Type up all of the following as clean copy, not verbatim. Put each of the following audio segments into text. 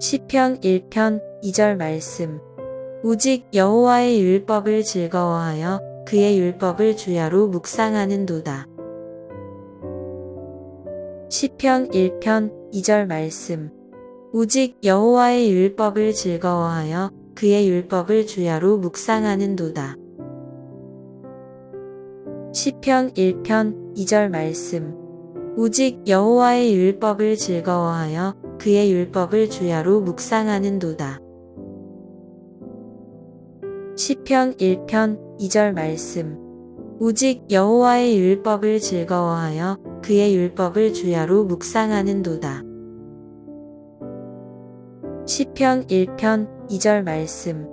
시편 1편 2절 말씀. 오직 여호와의 율법을 즐거워하여 그의 율법을 주야로 묵상하는도다. 시편 1편 2절 말씀. 오직 여호와의 율법을 즐거워하여 그의 율법을 주야로 묵상하는도다. 시편 1편 2절 말씀. 오직 여호와의 율법을 즐거워하여 그의 율법을 주야로 묵상하는도다. 시편 1편 2절 말씀. 오직 여호와의 율법을 즐거워하여 그의 율법을 주야로 묵상하는도다. 시편 1편 2절 말씀.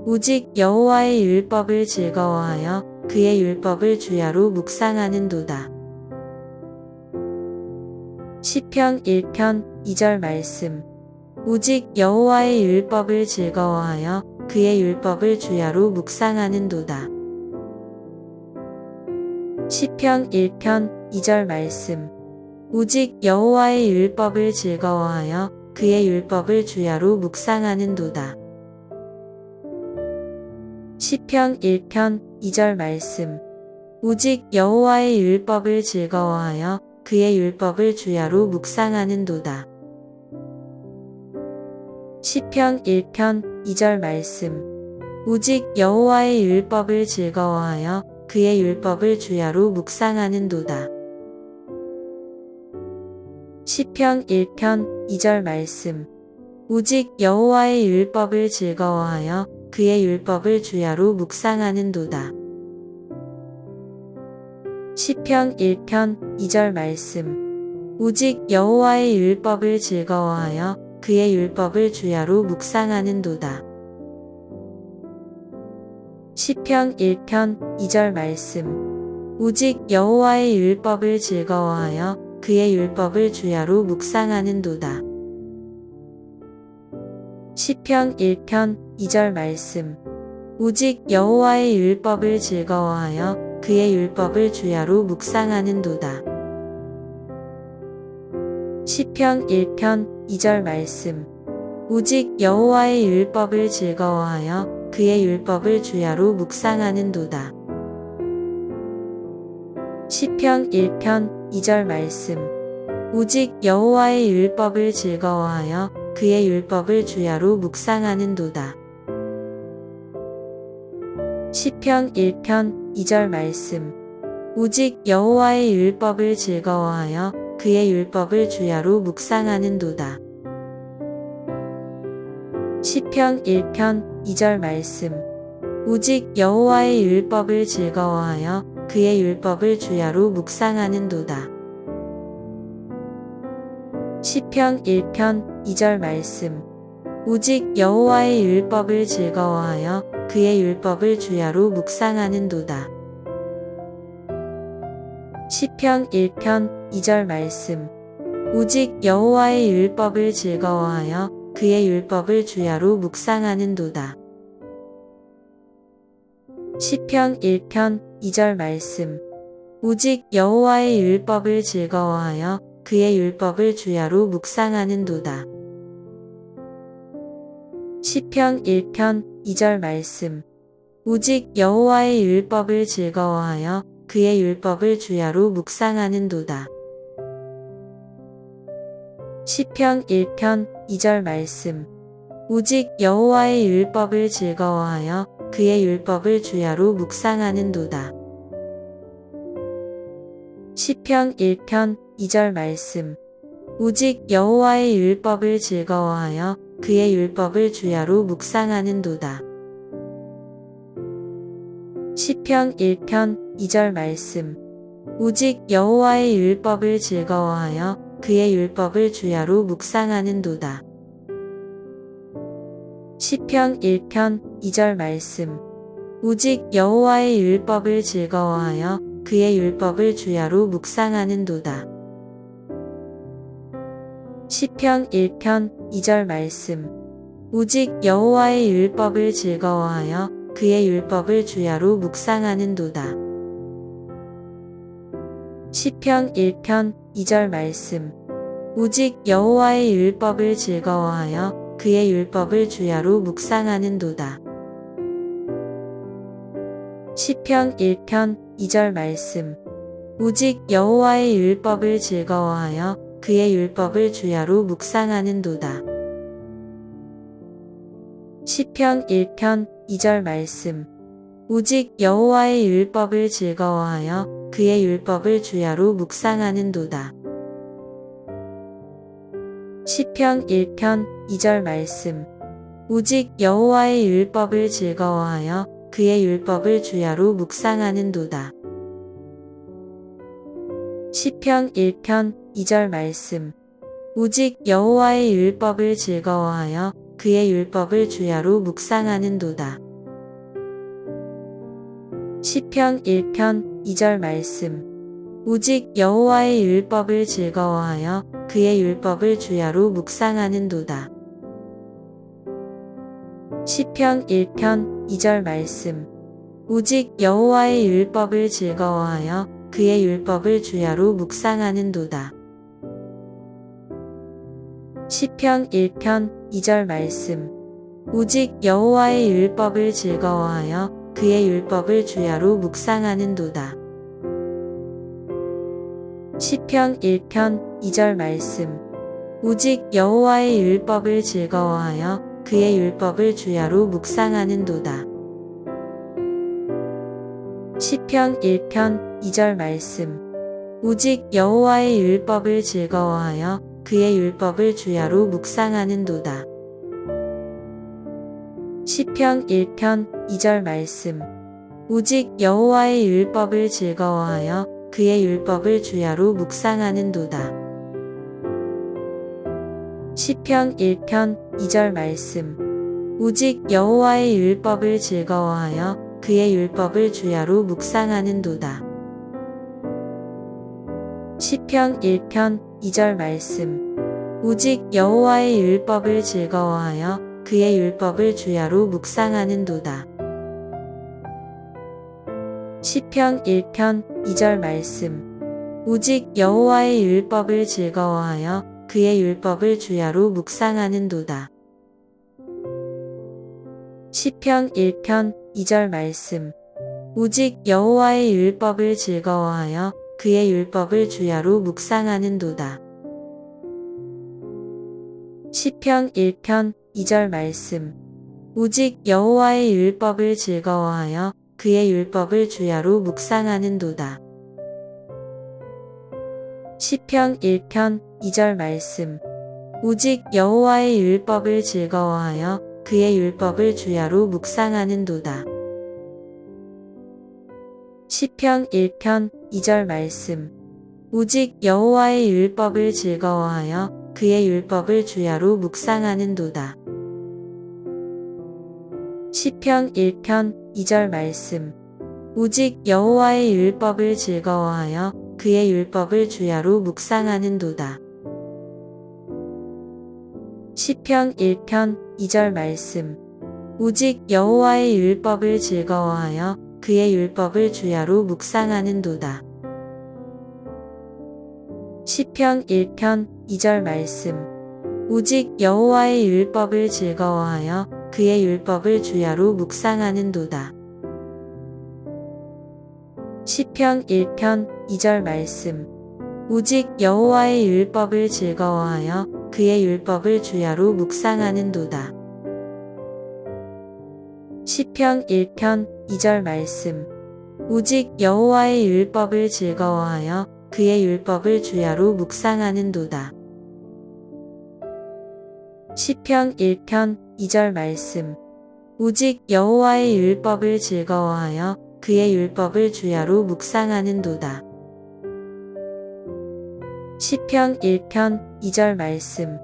오직 여호와의 율법을 즐거워하여 그의 율법을 주야로 묵상하는도다. 시편 1편 2절 말씀. 오직 여호와의 율법을 즐거워하여 그의 율법을 주야로 묵상하는도다. 시편 1편 2절 말씀. 오직 여호와의 율법을 즐거워하여 그의 율법을 주야로 묵상하는도다. 시편 1편 2절 말씀. 오직 여호와의 율법을 즐거워하여 그의 율법을 주야로 묵상하는도다. 시편 1편 2절 말씀. 오직 여호와의 율법을 즐거워하여 그의 율법을 주야로 묵상하는도다. 시편 1편 2절 말씀. 오직 여호와의 율법을 즐거워하여 그의 율법을 주야로 묵상하는도다. 시편 1편 2절 말씀. 오직 여호와의 율법을 즐거워하여 그의 율법을 주야로 묵상하는도다. 시편 1편 2절 말씀. 오직 여호와의 율법을 즐거워하여 그의 율법을 주야로 묵상하는도다. 시편 1편 2절 말씀. 오직 여호와의 율법을 즐거워하여 그의 율법을 주야로 묵상하는도다. 시편 1편 2절 말씀. 오직 여호와의 율법을 즐거워하여 그의 율법을 주야로 묵상하는도다. 시편 1편 2절 말씀. 오직 여호와의 율법을 즐거워하여 그의 율법을 주야로 묵상하는도다. 시편 1편 2절 말씀. 오직 여호와의 율법을 즐거워하여 그의 율법을 주야로 묵상하는도다. 시편 1편 2절 말씀. 오직 여호와의 율법을 즐거워하여 그의 율법을 주야로 묵상하는도다. 시편 1편 2절 말씀. 오직 여호와의 율법을 즐거워하여 그의 율법을 주야로 묵상하는도다. 시편 1편 2절 말씀. 오직 여호와의 율법을 즐거워하여 그의 율법을 주야로 묵상하는도다. 시편 1편 2절 말씀. 오직 여호와의 율법을 즐거워하여 그의 율법을 주야로 묵상하는도다. 시편 1편 2절 말씀. 오직 여호와의 율법을 즐거워하여 그의 율법을 주야로 묵상하는도다. 시편 1편 2절 말씀. 오직 여호와의 율법을 즐거워하여 그의 율법을 주야로 묵상하는도다. 시편 1편 2절 말씀. 오직 여호와의 율법을 즐거워하여 그의 율법을 주야로 묵상하는도다. 시편 1편 2절 말씀. 오직 여호와의 율법을 즐거워하여 그의 율법을 주야로 묵상하는도다. 시편 1편 2절 말씀. 오직 여호와의 율법을 즐거워하여 그의 율법을 주야로 묵상하는도다. 시편 1편 2절 말씀. 오직 여호와의 율법을 즐거워하여 그의 율법을 주야로 묵상하는도다. 시편 1편 2절 말씀. 오직 여호와의 율법을 즐거워하여 그의 율법을 주야로 묵상하는도다. 시편 1편 2절 말씀. 오직 여호와의 율법을 즐거워하여 그의 율법을 주야로 묵상하는도다. 시편 1편 2절 말씀. 오직 여호와의 율법을 즐거워하여 그의 율법을 주야로 묵상하는도다. 시편 1편 2절 말씀. 오직 여호와의 율법을 즐거워하여 그의 율법을 주야로 묵상하는도다. 시편 1편 2절 말씀. 오직 여호와의 율법을 즐거워하여 그의 율법을 주야로 묵상하는도다. 시편 1편 2절 말씀. 오직 여호와의 율법을 즐거워하여 그의 율법을 주야로 묵상하는도다. 시편 1편 2절 말씀. 오직 여호와의 율법을 즐거워하여 그의 율법을 주야로 묵상하는도다. 시편 1편 2절 말씀. 오직 여호와의 율법을 즐거워하여 그의 율법을 주야로 묵상하는도다. 시편 1편 2절 말씀. 오직 여호와의 율법을 즐거워하여 그의 율법을 주야로 묵상하는도다. 시편 1편 2절 말씀. 오직 여호와의 율법을 즐거워하여 그의 율법을 주야로 묵상하는도다. 시편 1편 2절 말씀. 오직 여호와의 율법을 즐거워하여 그의 율법을 주야로 묵상하는도다. 시편 1편 2절 말씀. 오직 여호와의 율법을 즐거워하여 그의 율법을 주야로 묵상하는도다. 시편 1편 2절 말씀. 오직 여호와의 율법을 즐거워하여 그의 율법을 주야로 묵상하는도다. 시편 1편 2절 말씀. 오직 여호와의 율법을 즐거워하여 그의 율법을 주야로 묵상하는도다. 시편 1편 2절 말씀. 오직 여호와의 율법을 즐거워하여 그의 율법을 주야로 묵상하는도다. 시편 1편 2절 말씀. 오직 여호와의 율법을 즐거워하여 그의 율법을 주야로 묵상하는도다. 시편 1편 2절 말씀. 오직 여호와의 율법을 즐거워하여 그의 율법을 주야로 묵상하는도다. 시편 1편 2절 말씀. 오직 여호와의 율법을 즐거워하여 그의 율법을 주야로 묵상하는도다. 시편 1편 2절 말씀. 오직 여호와의 율법을 즐거워하여 그의 율법을 주야로 묵상하는도다. 시편 1편 2절 말씀. 오직 여호와의 율법을 즐거워하여 그의 율법을 주야로 묵상하는도다. 시편 1편 2절 말씀. 오직 여호와의 율법을 즐거워하여 그의 율법을 주야로 묵상하는도다. 시편 1편 2절 말씀. 오직 여호와의 율법을 즐거워하여 그의 율법을 주야로 묵상하는도다. 시편 1편 2절 말씀. 오직 여호와의 율법을 즐거워하여 그의 율법을 주야로 묵상하는도다. 시편 1편 2절 말씀. 오직 여호와의 율법을 즐거워하여 그의 율법을 주야로 묵상하는도다. 시편 1편 2절 말씀.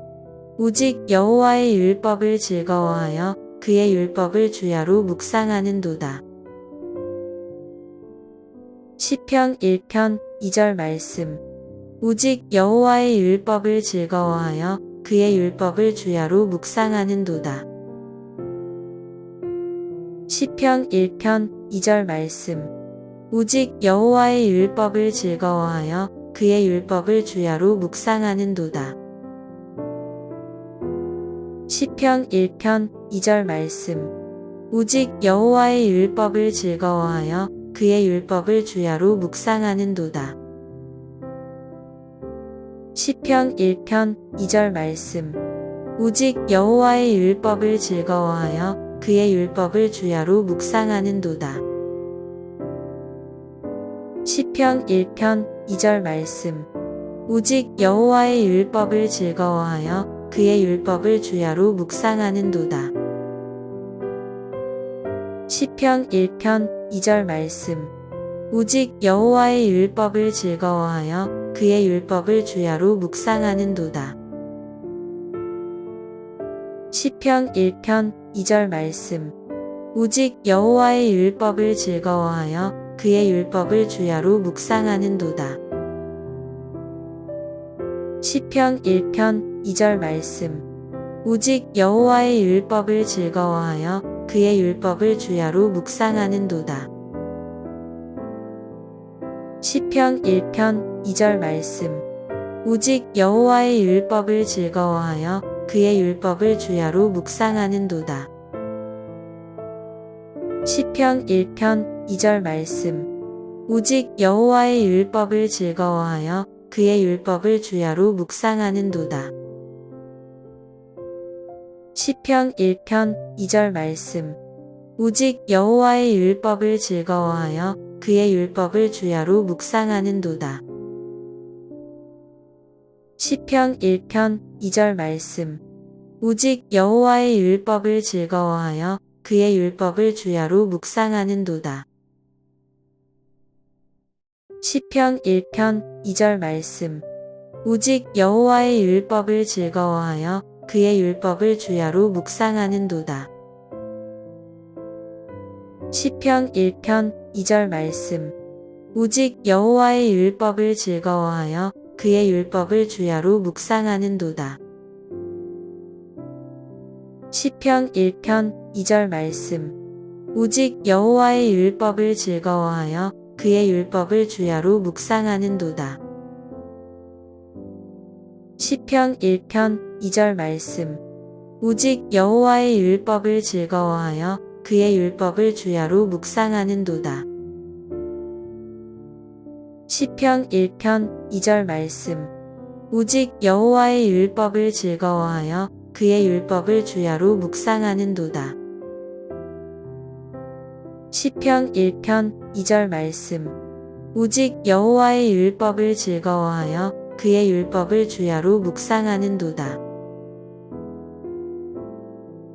오직 여호와의 율법을 즐거워하여 그의 율법을 주야로 묵상하는도다. 시편 1편 2절 말씀. 오직 여호와의 율법을 즐거워하여 그의 율법을 주야로 묵상하는도다. 시편 1편 2절 말씀. 오직 여호와의 율법을 즐거워하여 그의 율법을 주야로 묵상하는도다. 시편 1편 2절 말씀. 오직 여호와의 율법을 즐거워하여 그의 율법을 주야로 묵상하는도다. 시편 1편 2절 말씀. 오직 여호와의 율법을 즐거워하여 그의 율법을 주야로 묵상하는도다. 시편 1편 2절 말씀. 오직 여호와의 율법을 즐거워하여 그의 율법을 주야로 묵상하는도다. 시편 1편 2절 말씀. 오직 여호와의 율법을 즐거워하여 그의 율법을 주야로 묵상하는도다. 시편 1편 2절 말씀. 오직 여호와의 율법을 즐거워하여 그의 율법을 주야로 묵상하는도다. 시편 1편 2절 말씀. 오직 여호와의 율법을 즐거워하여 그의 율법을 주야로 묵상하는도다. 시편 1편 2절 말씀. 오직 여호와의 율법을 즐거워하여 그의 율법을 주야로 묵상하는도다. 시편 1편 2절 말씀. 오직 여호와의 율법을 즐거워하여 그의 율법을 주야로 묵상하는도다. 시편 1편 2절 말씀. 오직 여호와의 율법을 즐거워하여 그의 율법을 주야로 묵상하는도다. 시편 1편 2절 말씀. 오직 여호와의 율법을 즐거워하여 그의 율법을 주야로 묵상하는도다. 시편 1편 2절 말씀. 오직 여호와의 율법을 즐거워하여 그의 율법을 주야로 묵상하는도다. 시편 1편 2절 말씀. 오직 여호와의 율법을 즐거워하여 그의 율법을 주야로 묵상하는도다. 시편 1편 2절 말씀. 오직 여호와의 율법을 즐거워하여 그의 율법을 주야로 묵상하는도다. 시편 1편 2절 말씀. 오직 여호와의 율법을 즐거워하여 그의 율법을 주야로 묵상하는도다. 시편 1편 2절 말씀. 오직 여호와의 율법을 즐거워하여 그의 율법을 주야로 묵상하는도다. 시편 1편 2절 말씀. 오직 여호와의 율법을 즐거워하여 그의 율법을 주야로 묵상하는도다.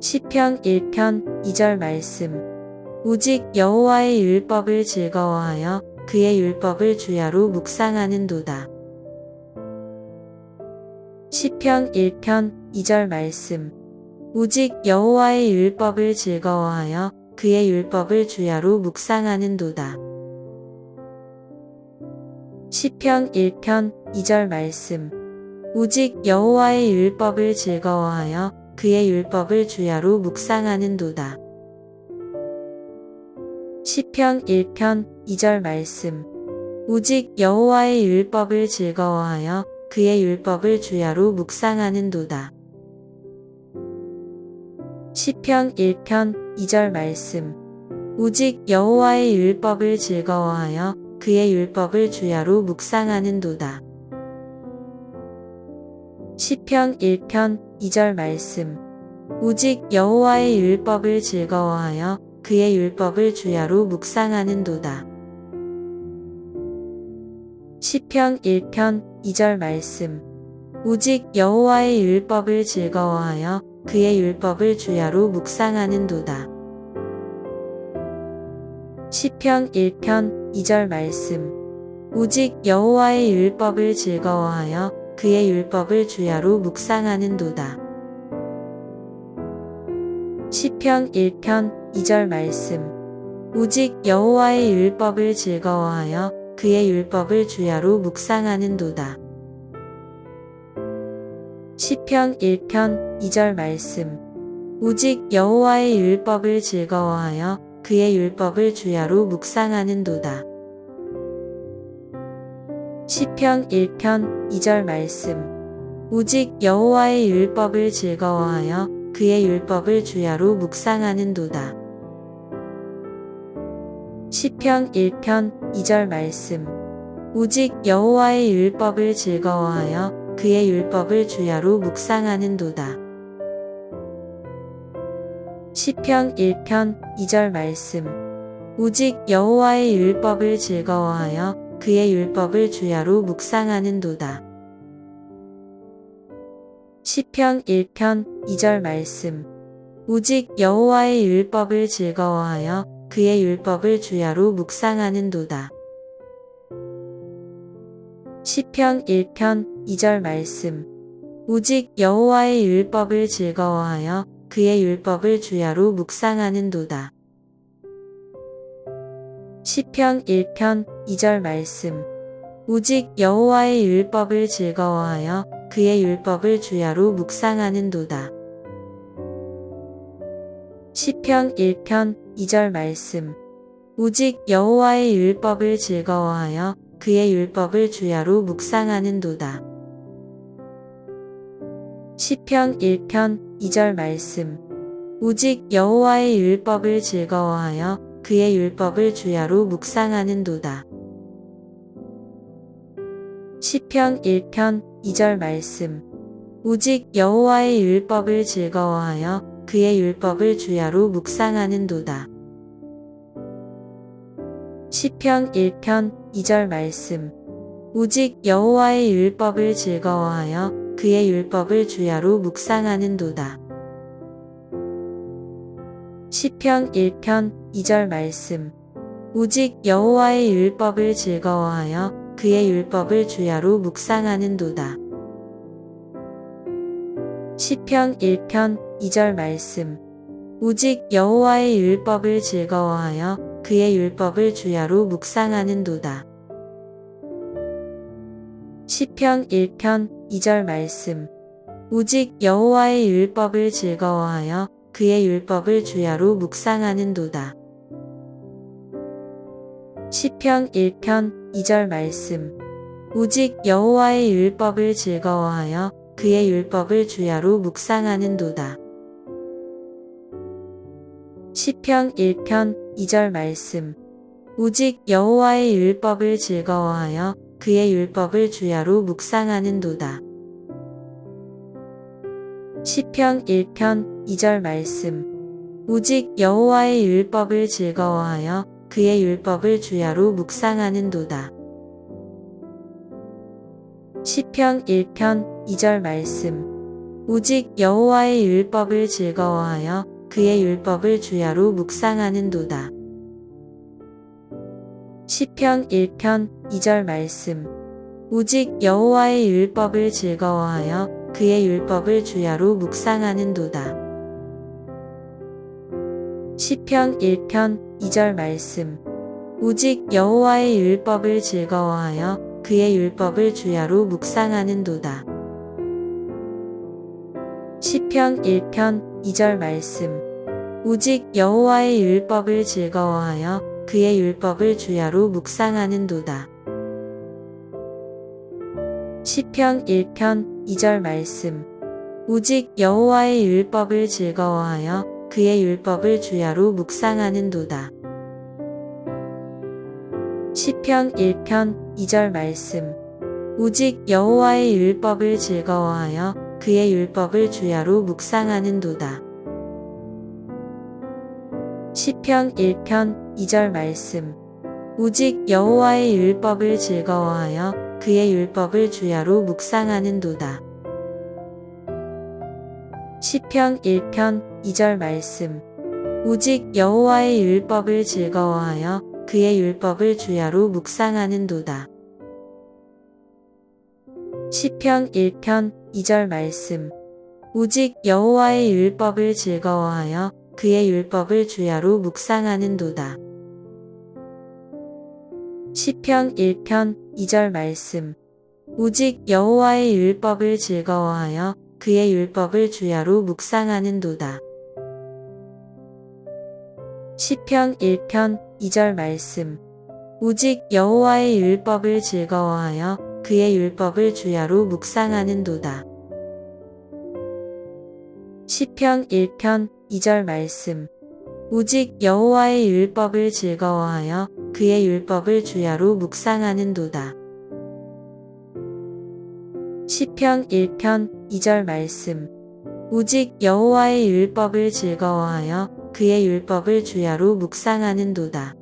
시편 1편 2절 말씀. 오직 여호와의 율법을 즐거워하여 그의 율법을 주야로 묵상하는도다. 시편 1편 2절 말씀. 오직 여호와의 율법을 즐거워하여 그의 율법을 주야로 묵상하는도다. 시편 1편 2절 말씀. 오직 여호와의 율법을 즐거워하여 그의 율법을 주야로 묵상하는도다. 시편 1편 2절 말씀. 오직 여호와의 율법을 즐거워하여 그의 율법을 주야로 묵상하는도다. 시편 1편 2절 말씀. 오직 여호와의 율법을 즐거워하여 그의 율법을 주야로 묵상하는도다. 시편 1편 2절 말씀. 오직 여호와의 율법을 즐거워하여 그의 율법을 주야로 묵상하는도다. 시편 1편 2절 말씀. 오직 여호와의 율법을 즐거워하여 그의 율법을 주야로 묵상하는도다. 시편 1편 2절 말씀. 오직 여호와의 율법을 즐거워하여 그의 율법을 주야로 묵상하는도다. 시편 1편 2절 말씀. 오직 여호와의 율법을 즐거워하여 그의 율법을 주야로 묵상하는도다. 시편 1편 2절 말씀. 오직 여호와의 율법을 즐거워하여 그의 율법을 주야로 묵상하는도다. 시편 1편 2절 말씀. 오직 여호와의 율법을 즐거워하여 그의 율법을 주야로 묵상하는도다. 시편 1편 2절 말씀. 오직 여호와의 율법을 즐거워하여 그의 율법을 주야로 묵상하는도다. 시편 1편 2절 말씀. 오직 여호와의 율법을 즐거워하여 그의 율법을 주야로 묵상하는도다. 시편 1편 2절 말씀. 오직 여호와의 율법을 즐거워하여 그의 율법을 주야로 묵상하는도다. 시편 1편 2절 말씀. 오직 여호와의 율법을 즐거워하여 그의 율법을 주야로 묵상하는도다. 시편 1편 2절 말씀. 오직 여호와의 율법을 즐거워하여 그의 율법을 주야로 묵상하는도다. 시편 1편 2절 말씀. 오직 여호와의 율법을 즐거워하여 그의 율법을 주야로 묵상하는도다. 시편 1편 2절 말씀. 오직 여호와의 율법을 즐거워하여 그의 율법을 주야로 묵상하는도다. 시편 1편 2절 말씀. 오직 여호와의 율법을 즐거워하여 그의 율법을 주야로 묵상하는도다. 시편 1편 2절 말씀. 오직 여호와의 율법을 즐거워하여 그의 율법을 주야로 묵상하는도다. 시편 1편 2절 말씀. 오직 여호와의 율법을 즐거워하여 그의 율법을 주야로 묵상하는도다. 시편 1편 2절 말씀. 오직 여호와의 율법을 즐거워하여 그의 율법을 주야로 묵상하는도다. 시편 1편 2절 말씀. 오직 여호와의 율법을 즐거워하여 그의 율법을 주야로 묵상하는도다. 시편 1편 2절 말씀. 오직 여호와의 율법을 즐거워하여 그의 율법을 주야로 묵상하는도다. 시편 1편 2절 말씀. 오직 여호와의 율법을 즐거워하여 그의 율법을 주야로 묵상하는도다. 시편 1편 2절 말씀. 오직 여호와의 율법을 즐거워하여 그의 율법을 주야로 묵상하는도다. 시편 1편 2절 말씀. 오직 여호와의 율법을 즐거워하여 그의 율법을 주야로 묵상하는도다. 시편 1편 2절 말씀. 오직 여호와의 율법을 즐거워하여 그의 율법을 주야로 묵상하는도다. 시편 1편 2절 말씀. 오직 여호와의 율법을 즐거워하여 그의 율법을 주야로 묵상하는도다. 시편 1편 2절 말씀. 오직 여호와의 율법을 즐거워하여 그의 율법을 주야로 묵상하는도다. 시편 1편 2절 말씀. 오직 여호와의 율법을 즐거워하여 그의 율법을 주야로 묵상하는도다. 시편 1편 2절 말씀. 오직 여호와의 율법을 즐거워하여 그의 율법을 주야로 묵상하는도다. 시편 1편 2절 말씀. 오직 여호와의 율법을 즐거워하여 그의 율법을 주야로 묵상하는도다. 시편 1편 2절 말씀. 오직 여호와의 율법을 즐거워하여 그의 율법을 주야로 묵상하는도다. 시편 1편 2절 말씀. 오직 여호와의 율법을 즐거워하여 그의 율법을 주야로 묵상하는도다. 시편 1편 2절 말씀. 오직 여호와의 율법을 즐거워하여 그의 율법을 주야로 묵상하는도다. 시편 1편 2절 말씀. 오직 여호와의 율법을 즐거워하여 그의 율법을 주야로 묵상하는도다. 시편 1편 2절 말씀. 오직 여호와의 율법을 즐거워하여 그의 율법을 주야로 묵상하는도다. 시편 1편 2절 말씀. 오직 여호와의 율법을 즐거워하여 그의 율법을 주야로 묵상하는도다.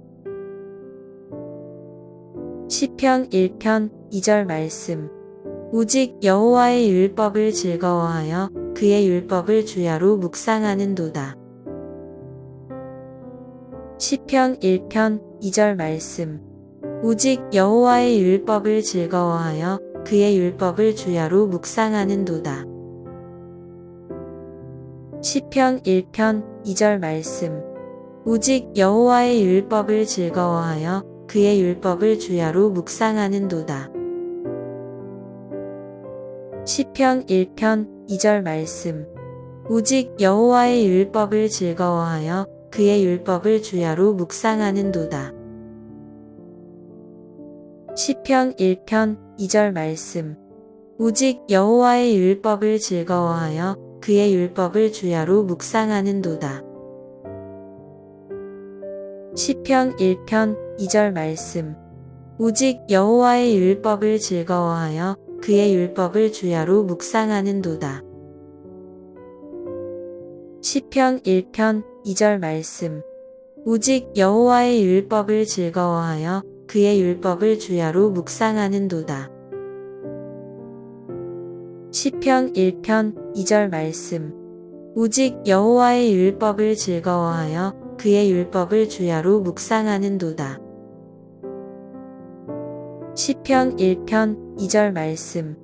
시편 1편 2절 말씀. 오직 여호와의 율법을 즐거워하여 그의 율법을 주야로 묵상하는도다. 시편 1편 2절 말씀. 오직 여호와의 율법을 즐거워하여 그의 율법을 주야로 묵상하는도다. 시편 1편 2절 말씀. 오직 여호와의 율법을 즐거워하여 그의 율법을 주야로 묵상하는도다. 시편 1편 2절 말씀. 오직 여호와의 율법을 즐거워하여 그의 율법을 주야로 묵상하는도다. 시편 1편 2절 말씀. 오직 여호와의 율법을 즐거워하여 그의 율법을 주야로 묵상하는도다. 시편 1편 2절 말씀. 오직 여호와의 율법을 즐거워하여 그의 율법을 주야로 묵상하는도다. 시편 1편 2절 말씀. 오직 여호와의 율법을 즐거워하여 그의 율법을 주야로 묵상하는도다. 시편 1편 2절 말씀. 오직 여호와의 율법을 즐거워하여 그의 율법을 주야로 묵상하는도다. 시편 1편 2절 말씀.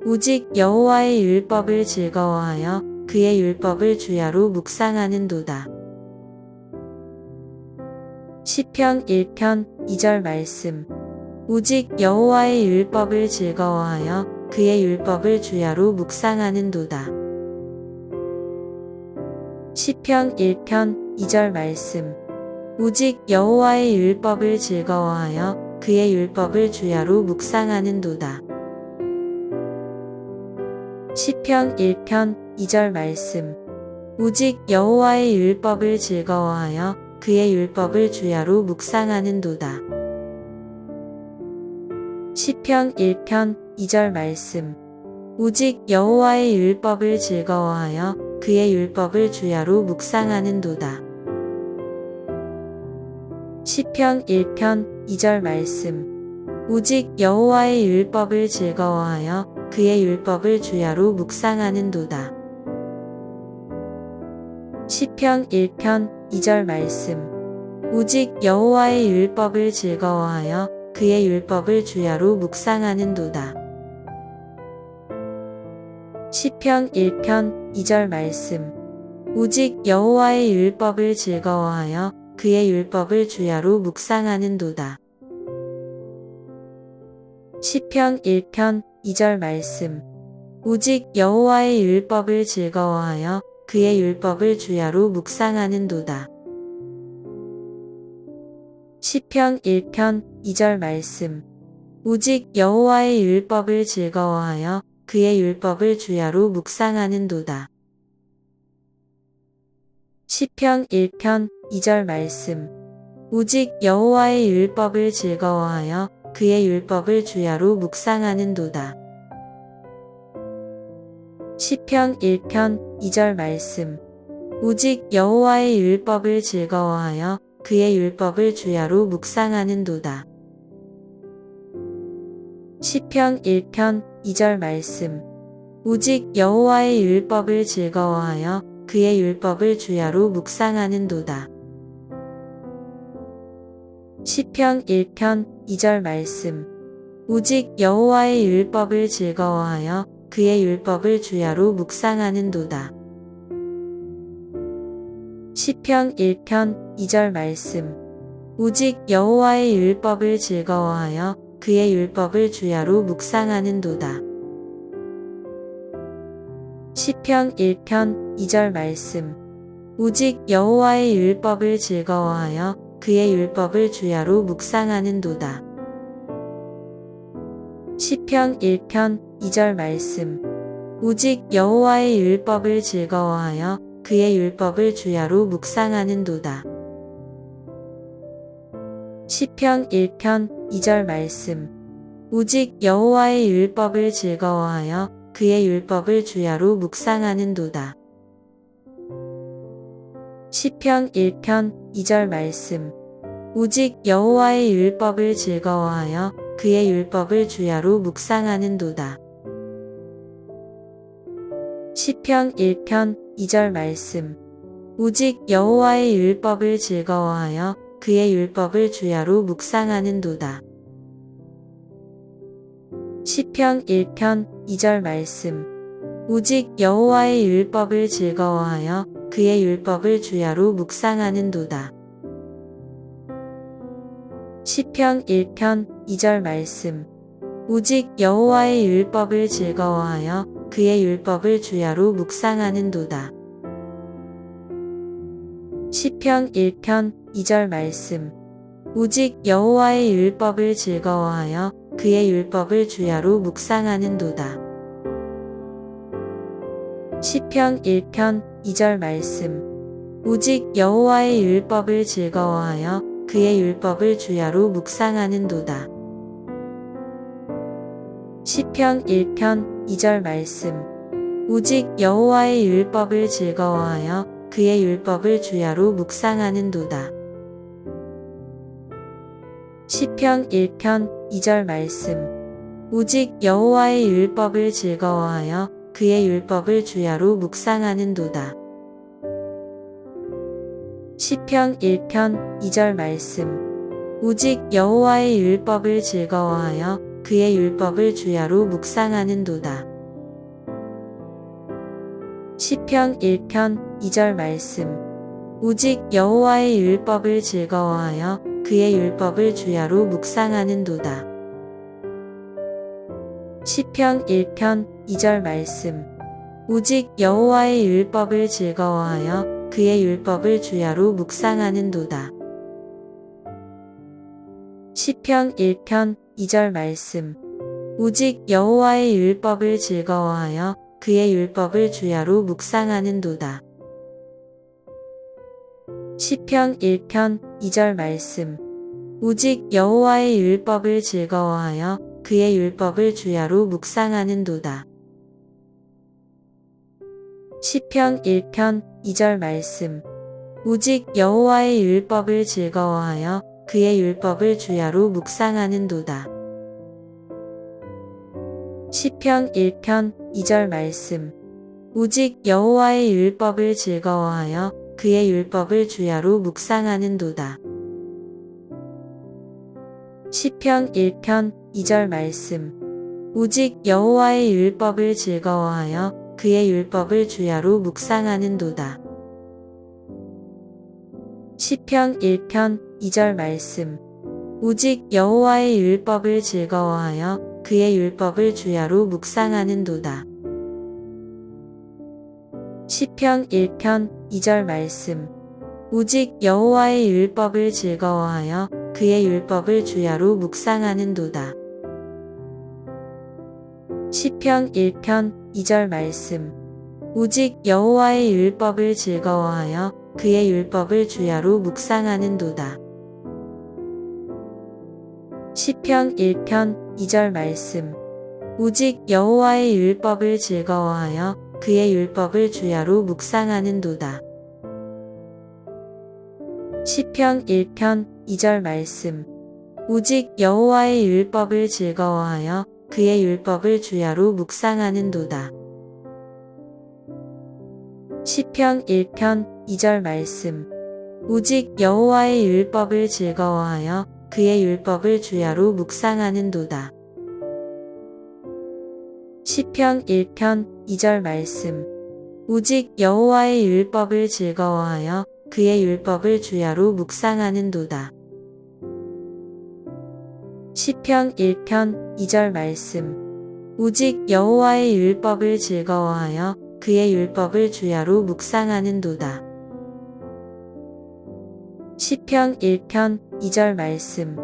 오직 여호와의 율법을 즐거워하여 그의 율법을 주야로 묵상하는도다. 시편 1편 2절 말씀. 오직 여호와의 율법을 즐거워하여 그의 율법을 주야로 묵상하는도다. 시편 1편 2절 말씀. 오직 여호와의 율법을 즐거워하여 그의 율법을 주야로 묵상하는도다. 시편 1편 2절 말씀. 오직 여호와의 율법을 즐거워하여 그의 율법을 주야로 묵상하는도다. 시편 1편 2절 말씀. 오직 여호와의 율법을 즐거워하여 그의 율법을 주야로 묵상하는도다. 시편 1편 2절 말씀. 오직 여호와의 율법을 즐거워하여 그의 율법을 주야로 묵상하는도다. 시편 1편 2절 말씀. 오직 여호와의 율법을 즐거워하여 그의 율법을 주야로 묵상하는도다. 시편 1편 2절 말씀. 오직 여호와의 율법을 즐거워하여 그의 율법을 주야로 묵상하는도다. 시편 1편 2절 말씀. 오직 여호와의 율법을 즐거워하여 그의 율법을 주야로 묵상하는도다. 시편 1편 2절 말씀. 오직 여호와의 율법을 즐거워하여 그의 율법을 주야로 묵상하는도다. 시편 1편 2절 말씀. 오직 여호와의 율법을 즐거워하여 그의 율법을 주야로 묵상하는도다. 시편 1편 2절 말씀. 오직 여호와의 율법을 즐거워하여 그의 율법을 주야로 묵상하는도다. 시편 1편 2절 말씀. 오직 여호와의 율법을 즐거워하여 그의 율법을 주야로 묵상하는도다. 시편 1편 2절 말씀. 오직 여호와의 율법을 즐거워하여 그의 율법을 주야로 묵상하는도다. 시편 1편 2절 말씀. 오직 여호와의 율법을 즐거워하여 그의 율법을 주야로 묵상하는도다. 시편 1편 2절 말씀. 오직 여호와의 율법을 즐거워하여 그의 율법을 주야로 묵상하는도다. 시편 1편 2절 말씀. 오직 여호와의 율법을 즐거워하여 그의 율법을 주야로 묵상하는도다. 시편 1편 2절 말씀. 오직 여호와의 율법을 즐거워하여 그의 율법을 주야로 묵상하는도다. 시편 1편 2절 말씀. 오직 여호와의 율법을 즐거워하여 그의 율법을 주야로 묵상하는도다. 시편 1편 2절 말씀. 오직 여호와의 율법을 즐거워하여 그의 율법을 주야로 묵상하는도다. 시편 1편 2절 말씀. 오직 여호와의 율법을 즐거워하여 그의 율법을 주야로 묵상하는도다. 시편 1편 2절 말씀. 오직 여호와의 율법을 즐거워하여 그의 율법을 주야로 묵상하는도다. 시편 1편 2절 말씀. 오직 여호와의 율법을 즐거워하여 그의 율법을 주야로 묵상하는도다. 시편 1편 2절 말씀. 오직 여호와의 율법을 즐거워하여 그의 율법을 주야로 묵상하는도다. 시편 1편 2절 말씀. 오직 여호와의 율법을 즐거워하여 그의 율법을 주야로 묵상하는도다. 시편 1편 2절 말씀. 오직 여호와의 율법을 즐거워하여 그의 율법을 주야로 묵상하는도다. 시편 1편 2절 말씀. 오직 여호와의 율법을 즐거워하여 그의 율법을 주야로 묵상하는도다. 시편 1편 2절 말씀. 오직 여호와의 율법을 즐거워하여 그의 율법을 주야로 묵상하는도다. 시편 1편 2절 말씀. 오직 여호와의 율법을 즐거워하여 그의 율법을 주야로 묵상하는도다. 시편 1편 2절 말씀. 오직 여호와의 율법을 즐거워하여 그의 율법을 주야로 묵상하는도다. 시편 1편 2절 말씀. 오직 여호와의 율법을 즐거워하여 그의 율법을 주야로 묵상하는도다. 시편 1편 2절 말씀. 오직 여호와의 율법을 즐거워하여 그의 율법을 주야로 묵상하는도다. 시편 1편 2절 말씀. 오직 여호와의 율법을 즐거워하여 그의 율법을 주야로 묵상하는도다. 시편 1편 2절 말씀. 오직 여호와의 율법을 즐거워하여 그의 율법을 주야로 묵상하는도다. 시편 1편 2절 말씀. 오직 여호와의 율법을 즐거워하여 그의 율법을 주야로 묵상하는도다. 시편 1편 2절 말씀. 오직 여호와의 율법을 즐거워하여 그의 율법을 주야로 묵상하는도다. 시편 1편 2절 말씀. 오직 여호와의 율법을 즐거워하여 그의 율법을 주야로 묵상하는도다. 시편 1편 2절 말씀. 오직 여호와의 율법을 즐거워하여 그의 율법을 주야로 묵상하는도다. 시편 1편 2절 말씀. 오직 여호와의 율법을 즐거워하여 그의 율법을 주야로 묵상하는도다. 시편 1편 2절 말씀. 오직 여호와의 율법을 즐거워하여 그의 율법을 주야로 묵상하는도다. 시편 1편 2절 말씀. 오직 여호와의 율법을 즐거워하여 그의 율법을 주야로 묵상하는도다. 시편 1편 2절 말씀. 오직 여호와의 율법을 즐거워하여 그의 율법을 주야로 묵상하는도다. 시편 1편 2절 말씀.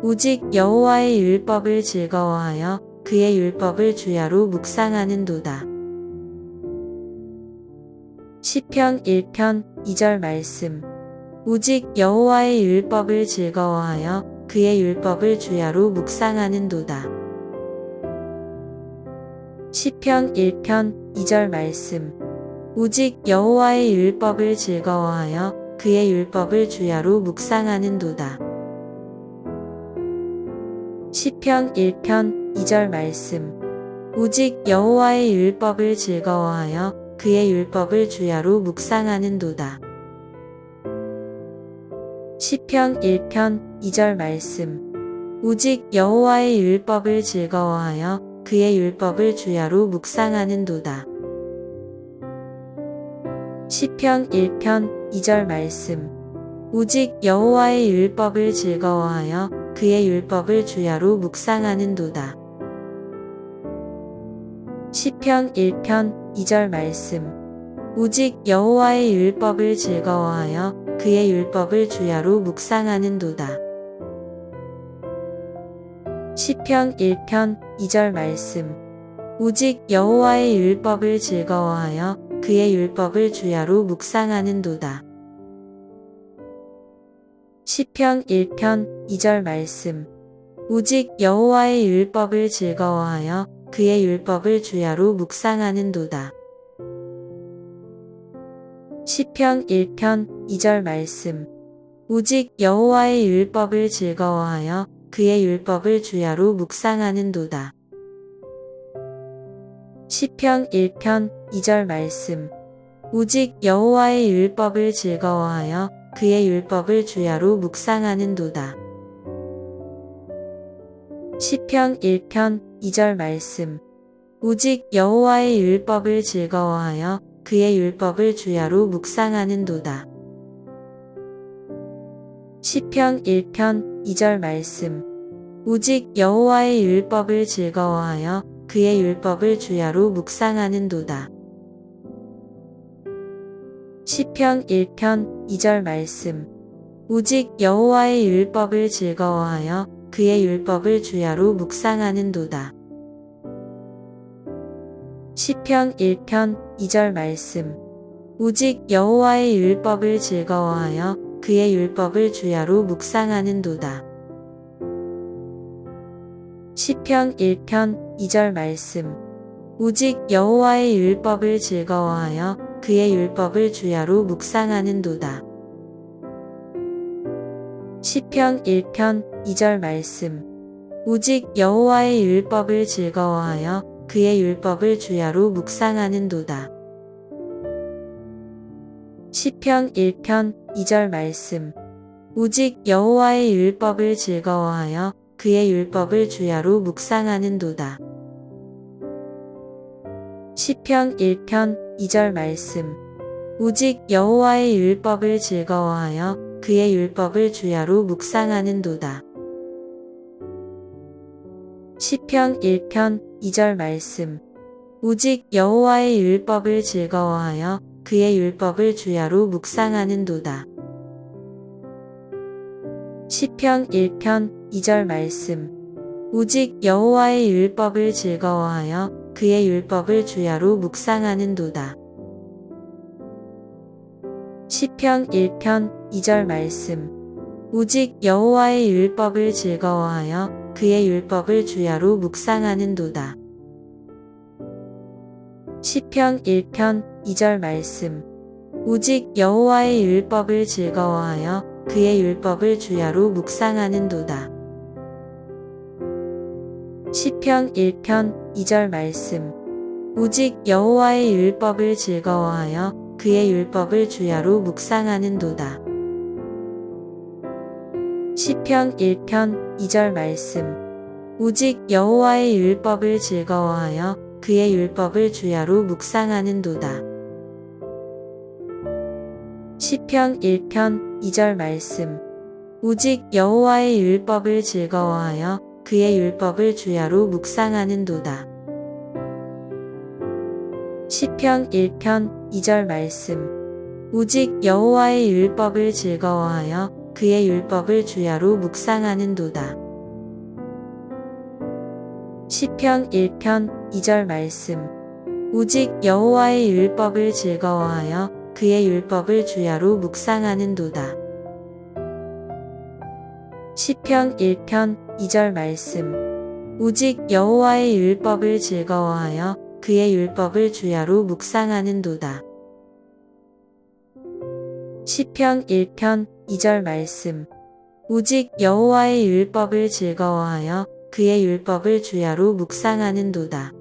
오직 여호와의 율법을 즐거워하여 그의 율법을 주야로 묵상하는도다. 시편 1편 2절 말씀. 오직 여호와의 율법을 즐거워하여 그의 율법을 주야로 묵상하는도다. 시편 1편 2절 말씀. 오직 여호와의 율법을 즐거워하여 그의 율법을 주야로 묵상하는도다. 시편 1편 2절 말씀. 오직 여호와의 율법을 즐거워하여 그의 율법을 주야로 묵상하는도다. 시편 1편 2절 말씀. 오직 여호와의 율법을 즐거워하여 그의 율법을 주야로 묵상하는도다. 시편 1편 2절 말씀. 오직 여호와의 율법을 즐거워하여 그의 율법을 주야로 묵상하는도다. 시편 1편 2절 말씀. 오직 여호와의 율법을 즐거워하여 그의 율법을 주야로 묵상하는도다. 시편 1편 2절 말씀. 오직 여호와의 율법을 즐거워하여 그의 율법을 주야로 묵상하는도다. 시편 1편 2절 말씀. 오직 여호와의 율법을 즐거워하여 그의 율법을 주야로 묵상하는도다. 시편 1편 2절 말씀. 오직 여호와의 율법을 즐거워하여 그의 율법을 주야로 묵상하는도다. 시편 1편 2절 말씀. 오직 여호와의 율법을 즐거워하여 그의 율법을 주야로 묵상하는도다. 시편 1편 2절 말씀. 오직 여호와의 율법을 즐거워하여 그의 율법을 주야로 묵상하는도다. 시편 1편 2절 말씀. 오직 여호와의 율법을 즐거워하여 그의 율법을 주야로 묵상하는도다. 시편 1편 2절 말씀. 오직 여호와의 율법을 즐거워하여 그의 율법을 주야로 묵상하는도다. 시편 1편 2절 말씀. 오직 여호와의 율법을 즐거워하여 그의 율법을 주야로 묵상하는도다. 시편 1편 2절 말씀. 오직 여호와의 율법을 즐거워하여 그의 율법을 주야로 묵상하는도다. 시편 1편 2절 말씀. 오직 여호와의 율법을 즐거워하여 그의 율법을 주야로 묵상하는도다. 시편 1편 2절 말씀. 오직 여호와의 율법을 즐거워하여 그의 율법을 주야로 묵상하는도다. 시편 1편 2절 말씀. 오직 여호와의 율법을 즐거워하여 그의 율법을 주야로 묵상하는도다. 시편 1편 2절 말씀. 오직 여호와의 율법을 즐거워하여 그의 율법을 주야로 묵상하는도다. 시편 1편 2절 말씀. 오직 여호와의 율법을 즐거워하여 그의 율법을 주야로 묵상하는도다. 시편 1편 2절 말씀. 오직 여호와의 율법을 즐거워하여 그의 율법을 주야로 묵상하는도다. 시편 1편 2절 말씀. 오직 여호와의 율법을 즐거워하여 그의 율법을 주야로 묵상하는도다. 시편 1편 2절 말씀. 오직 여호와의 율법을 즐거워하여 그의 율법을 주야로 묵상하는도다. 시편 1편 2절 말씀. 오직 여호와의 율법을 즐거워하여 그의 율법을 주야로 묵상하는도다. 시편 1편 2절 말씀. 오직 여호와의 율법을 즐거워하여 그의 율법을 주야로 묵상하는도다. 시편 1편 2절 말씀. 오직 여호와의 율법을 즐거워하여 그의 율법을 주야로 묵상하는도다. 시편 1편 2절 말씀. 오직 여호와의 율법을 즐거워하여 그의 율법을 주야로 묵상하는도다. 시편 1편 2절 말씀. 오직 여호와의 율법을 즐거워하여 그의 율법을 주야로 묵상하는도다. 시편 1편 2절 말씀. 오직 여호와의 율법을 즐거워하여 그의 율법을 주야로 묵상하는도다.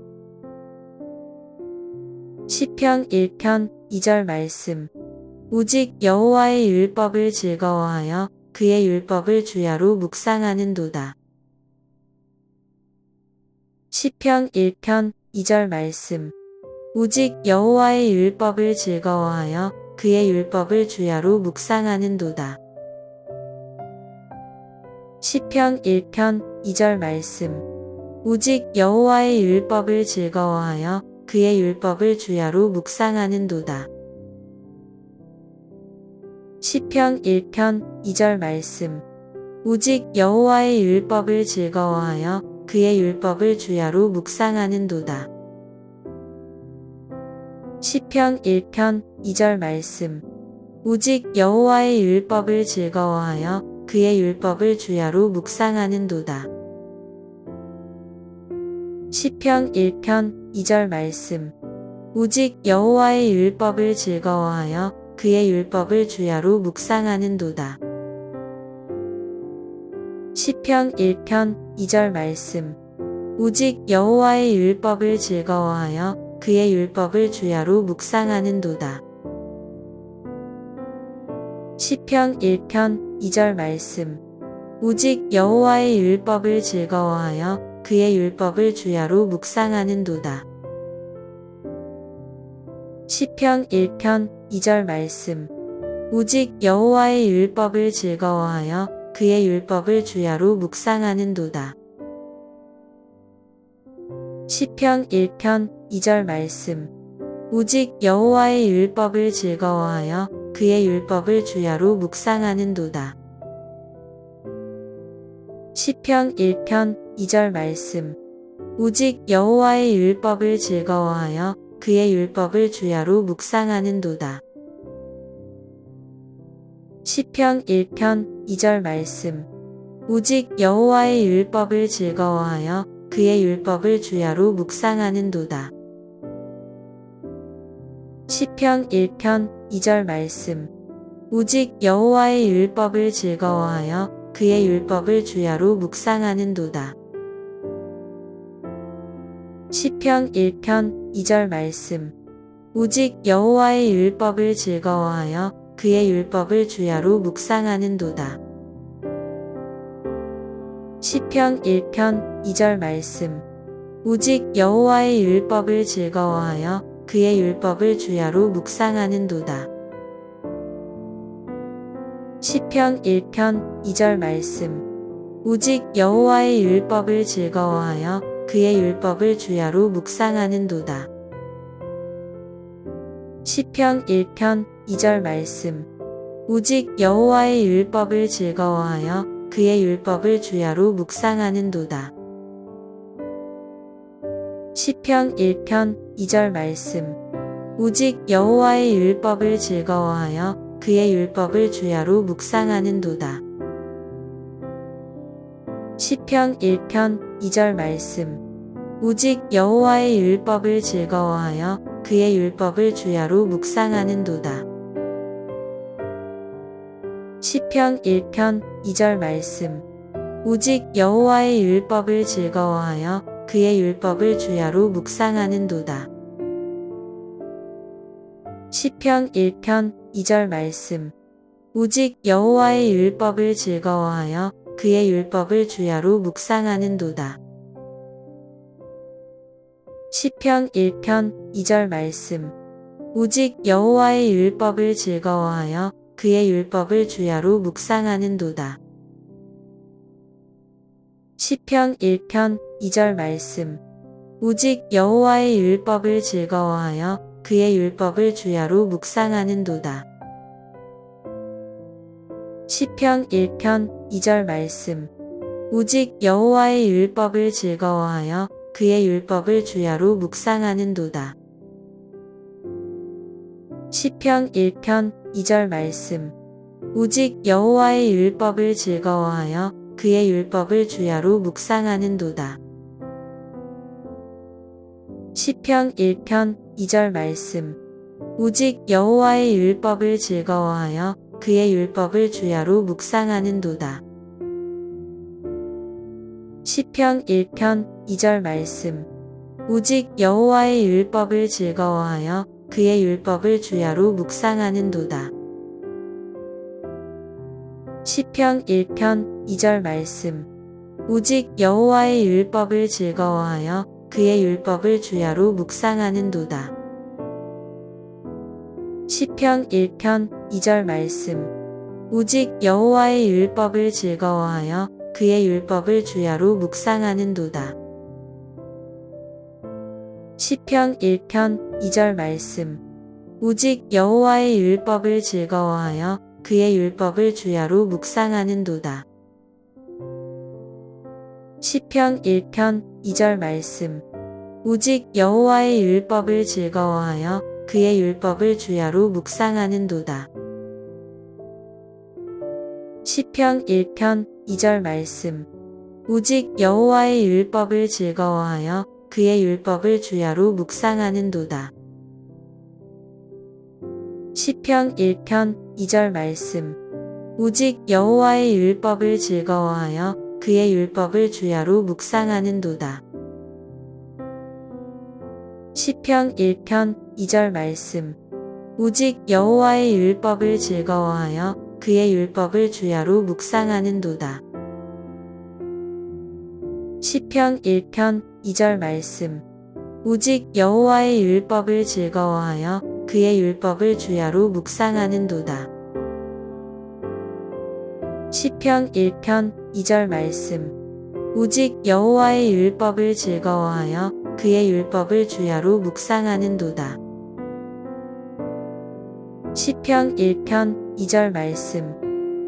시편 1편 2절 말씀. 오직 여호와의 율법을 즐거워하여 그의 율법을 주야로 묵상하는도다. 시편 1편 2절 말씀. 오직 여호와의 율법을 즐거워하여 그의 율법을 주야로 묵상하는도다. 시편 1편 2절 말씀. 오직 여호와의 율법을 즐거워하여 그의 율법을 주야로 묵상하는도다. 시편 1편 2절 말씀. 오직 여호와의 율법을 즐거워하여 그의 율법을 주야로 묵상하는도다. 시편 1편 2절 말씀. 오직 여호와의 율법을 즐거워하여 그의 율법을 주야로 묵상하는도다. 시편 1편 2절 말씀. 오직 여호와의 율법을 즐거워하여 그의 율법을 주야로 묵상하는도다. 시편 1편 2절 말씀. 오직 여호와의 율법을 즐거워하여 그의 율법을 주야로 묵상하는도다. 시편 1편 2절 말씀. 오직 여호와의 율법을 즐거워하여 그의 율법을 주야로 묵상하는도다. 시편 1편 2절 말씀. 오직 여호와의 율법을 즐거워하여 그의 율법을 주야로 묵상하는도다. 시편 1편 2절 말씀. 오직 여호와의 율법을 즐거워하여 그의 율법을 주야로 묵상하는도다. 시편 1편 2절 말씀. 오직 여호와의 율법을 즐거워하여 그의 율법을 주야로 묵상하는도다. 시편 1편 2절 말씀. 오직 여호와의 율법을 즐거워하여 그의 율법을 주야로 묵상하는도다. 시편 1편 2절 말씀. 오직 여호와의 율법을 즐거워하여 그의 율법을 주야로 묵상하는도다. 시편 1편 2절 말씀. 오직 여호와의 율법을 즐거워하여 그의 율법을 주야로 묵상하는도다. 시편 1편 2절 말씀. 오직 여호와의 율법을 즐거워하여 그의 율법을 주야로 묵상하는도다. 시편 1편 2절 말씀. 오직 여호와의 율법을 즐거워하여 그의 율법을 주야로 묵상하는도다. 시편 1편 2절 말씀. 오직 여호와의 율법을 즐거워하여 그의 율법을 주야로 묵상하는도다. 시편 1편 2절 말씀. 오직 여호와의 율법을 즐거워하여 그의 율법을 주야로 묵상하는도다. 시편 1편 2절 말씀. 오직 여호와의 율법을 즐거워하여 그의 율법을 주야로 묵상하는도다. 시편 1편 2절 말씀. 오직 여호와의 율법을 즐거워하여 그의 율법을 주야로 묵상하는도다. 시편 1편 2절 말씀. 오직 여호와의 율법을 즐거워하여 그의 율법을 주야로 묵상하는도다. 시편 1편 2절 말씀. 오직 여호와의 율법을 즐거워하여 그의 율법을 주야로 묵상하는도다. 시편 1편 2절 말씀. 오직 여호와의 율법을 즐거워하여 그의 율법을 주야로 묵상하는도다. 시편 1편 2절 말씀. 오직 여호와의 율법을 즐거워하여 그의 율법을 주야로 묵상하는도다. 시편 1편 2절 말씀. 오직 여호와의 율법을 즐거워하여 그의 율법을 주야로 묵상하는도다. 시편 1편 2절 말씀. 오직 여호와의 율법을 즐거워하여 그의 율법을 주야로 묵상하는도다. 시편 1편 2절 말씀. 오직 여호와의 율법을 즐거워하여 그의 율법을 주야로 묵상하는도다. 시편 1편 2절 말씀. 오직 여호와의 율법을 즐거워하여 그의 율법을 주야로 묵상하는도다. 시편 1편 2절 말씀. 오직 여호와의 율법을 즐거워하여 그의 율법을 주야로 묵상하는도다. 시편 1편 2절 말씀. 오직 여호와의 율법을 즐거워하여 그의 율법을 주야로 묵상하는도다. 시편 1편 2절 말씀. 오직 여호와의 율법을 즐거워하여 그의 율법을 주야로 묵상하는도다. 시편 1편 2절 말씀. 오직 여호와의 율법을 즐거워하여 그의 율법을 주야로 묵상하는도다. 시편 1편 2절 말씀. 오직 여호와의 율법을 즐거워하여 그의 율법을 주야로 묵상하는도다. 시편 1편 2절 말씀. 오직 여호와의 율법을 즐거워하여 그의 율법을 주야로 묵상하는도다. 시편 1편 2절 말씀. 오직 여호와의 율법을 즐거워하여 그의 율법을 주야로 묵상하는도다. 시편 1편 2절 말씀. 오직 여호와의 율법을 즐거워하여 그의 율법을 주야로 묵상하는도다. 시편 1편 2절 말씀.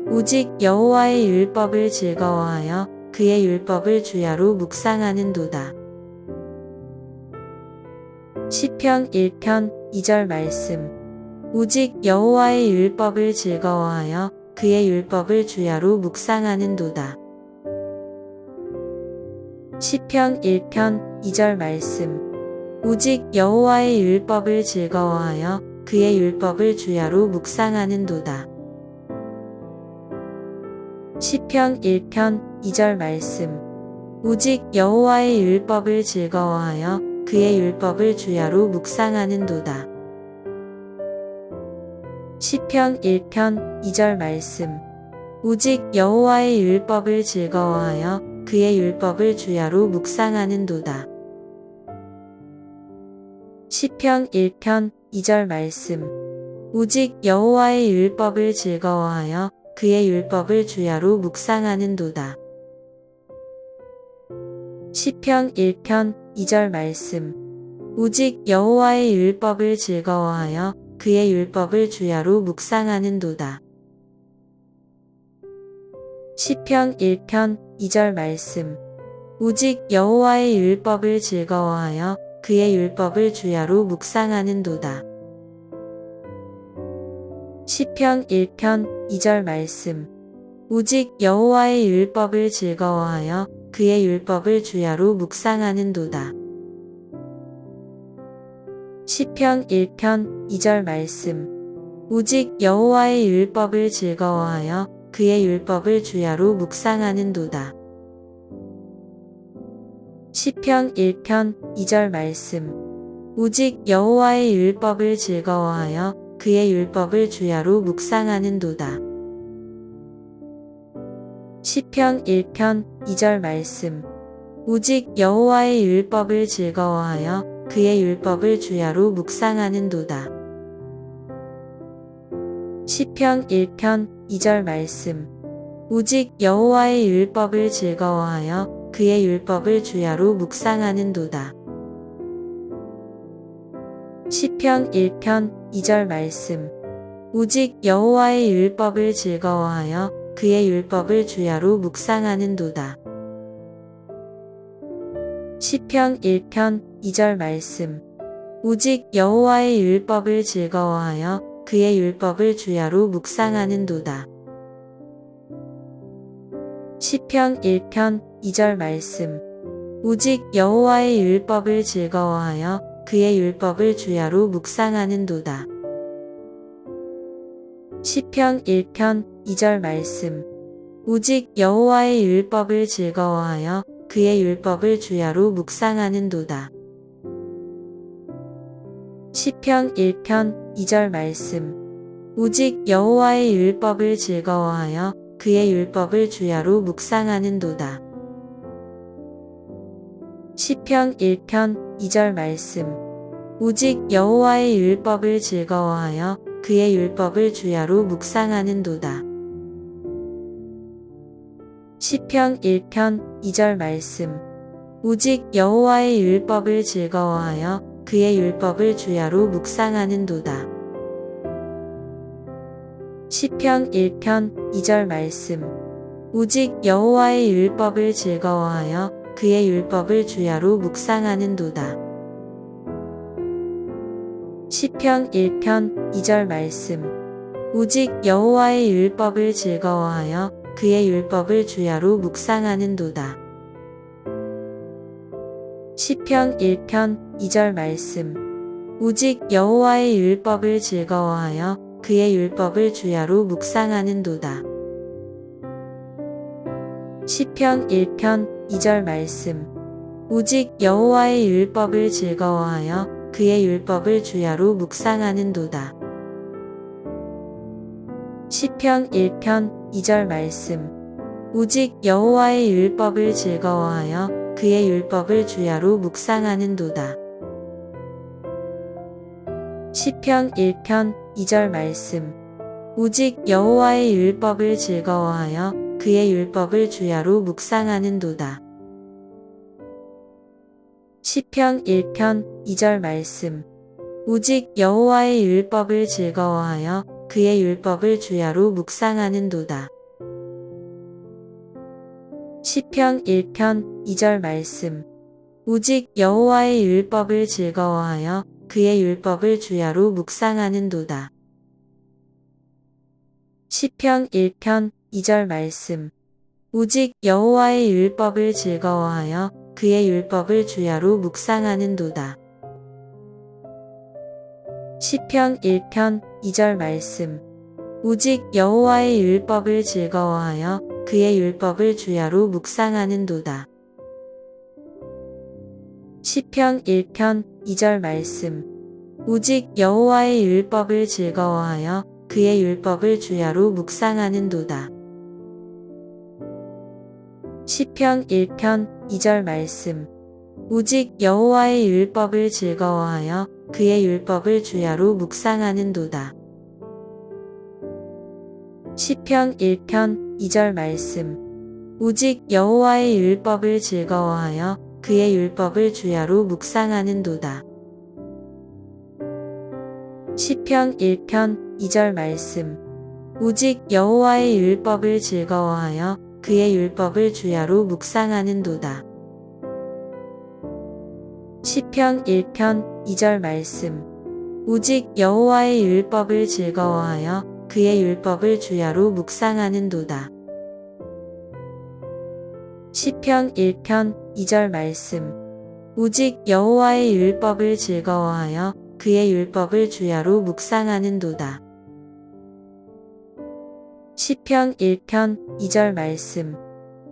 오직 여호와의 율법을 즐거워하여 그의 율법을 주야로 묵상하는도다. 시편 1편 2절 말씀. 오직 여호와의 율법을 즐거워하여 그의 율법을 주야로 묵상하는도다. 시편 1편 2절 말씀. 오직 여호와의 율법을 즐거워하여 그의 율법을 주야로 묵상하는도다. 시편 1편 2절 말씀. 오직 여호와의 율법을 즐거워하여 그의 율법을 주야로 묵상하는도다. 시편 1편 2절 말씀. 오직 여호와의 율법을 즐거워하여 그의 율법을 주야로 묵상하는도다. 시편 1편 2절 말씀. 오직 여호와의 율법을 즐거워하여 그의 율법을 주야로 묵상하는도다. 시편 1편 2절 말씀. 오직 여호와의 율법을 즐거워하여 그의 율법을 주야로 묵상하는도다. 시편 1편 2절 말씀. 오직 여호와의 율법을 즐거워하여 그의 율법을 주야로 묵상하는도다. 시편 1편 2절 말씀. 오직 여호와의 율법을 즐거워하여 그의 율법을 주야로 묵상하는도다. 시편 1편 2절 말씀. 오직 여호와의 율법을 즐거워하여 그의 율법을 주야로 묵상하는도다. 시편 1편 2절 말씀. 오직 여호와의 율법을 즐거워하여 그의 율법을 주야로 묵상하는도다. 시편 1편 2절 말씀. 오직 여호와의 율법을 즐거워하여 그의 율법을 주야로 묵상하는도다. 시편 1편 2절 말씀. 오직 여호와의 율법을 즐거워하여 그의 율법을 주야로 묵상하는도다. 시편 1편 2절 말씀. 오직 여호와의 율법을 즐거워하여 그의 율법을 주야로 묵상하는도다. 시편 1편 2절 말씀. 오직 여호와의 율법을 즐거워하여 그의 율법을 주야로 묵상하는도다. 시편 1편 2절 말씀. 오직 여호와의 율법을 즐거워하여 그의 율법을 주야로 묵상하는도다. 시편 1편 2절 말씀. 오직 여호와의 율법을 즐거워하여 그의 율법을 주야로 묵상하는도다. 시편 1편 2절 말씀. 오직 여호와의 율법을 즐거워하여 그의 율법을 주야로 묵상하는도다. 시편 1편 2절 말씀. 오직 여호와의 율법을 즐거워하여 그의 율법을 주야로 묵상하는도다. 시편 1편 2절 말씀. 오직 여호와의 율법을 즐거워하여 그의 율법을 주야로 묵상하는도다. 시편 1편 2절 말씀. 오직 여호와의 율법을 즐거워하여 그의 율법을 주야로 묵상하는도다. 시편 1편 2절 말씀. 오직 여호와의 율법을 즐거워하여 그의 율법을 주야로 묵상하는도다. 시편 1편 2절 말씀. 오직 여호와의 율법을 즐거워하여 그의 율법을 주야로 묵상하는도다. 시편 1편 2절 말씀. 오직 여호와의 율법을 즐거워하여 그의 율법을 주야로 묵상하는도다. 시편 1편 2절 말씀. 오직 여호와의 율법을 즐거워하여 그의 율법을 주야로 묵상하는도다. 시편 1편 2절 말씀. 오직 여호와의 율법을 즐거워하여 그의 율법을 주야로 묵상하는도다. 시편 1편 2절 말씀. 오직 여호와의 율법을 즐거워하여 그의 율법을 주야로 묵상하는도다. 시편 1편 2절 말씀. 오직 여호와의 율법을 즐거워하여 그의 율법을 주야로 묵상하는도다. 시편 1편 2절 말씀. 오직 여호와의 율법을 즐거워하여 그의 율법을 주야로 묵상하는도다. 시편 1편 2절 말씀. 오직 여호와의 율법을 즐거워하여 그의 율법을 주야로 묵상하는도다. 시편 1편 2절 말씀. 오직 여호와의 율법을 즐거워하여 그의 율법을 주야로 묵상하는도다. 시편 1편 2절 말씀. 오직 여호와의 율법을 즐거워하여 그의 율법을 주야로 묵상하는도다. 시편 1편 2절 말씀. 오직 여호와의 율법을 즐거워하여 그의 율법을 주야로 묵상하는도다. 시편 1편 2절 말씀. 오직 여호와의 율법을 즐거워하여 그의 율법을 주야로 묵상하는도다. 시편 1편 2절 말씀. 오직 여호와의 율법을 즐거워하여 그의 율법을 주야로 묵상하는도다. 시편 1편 2절 말씀. 오직 여호와의 율법을 즐거워하여 그의 율법을 주야로 묵상하는도다. 시편 1편 2절 말씀.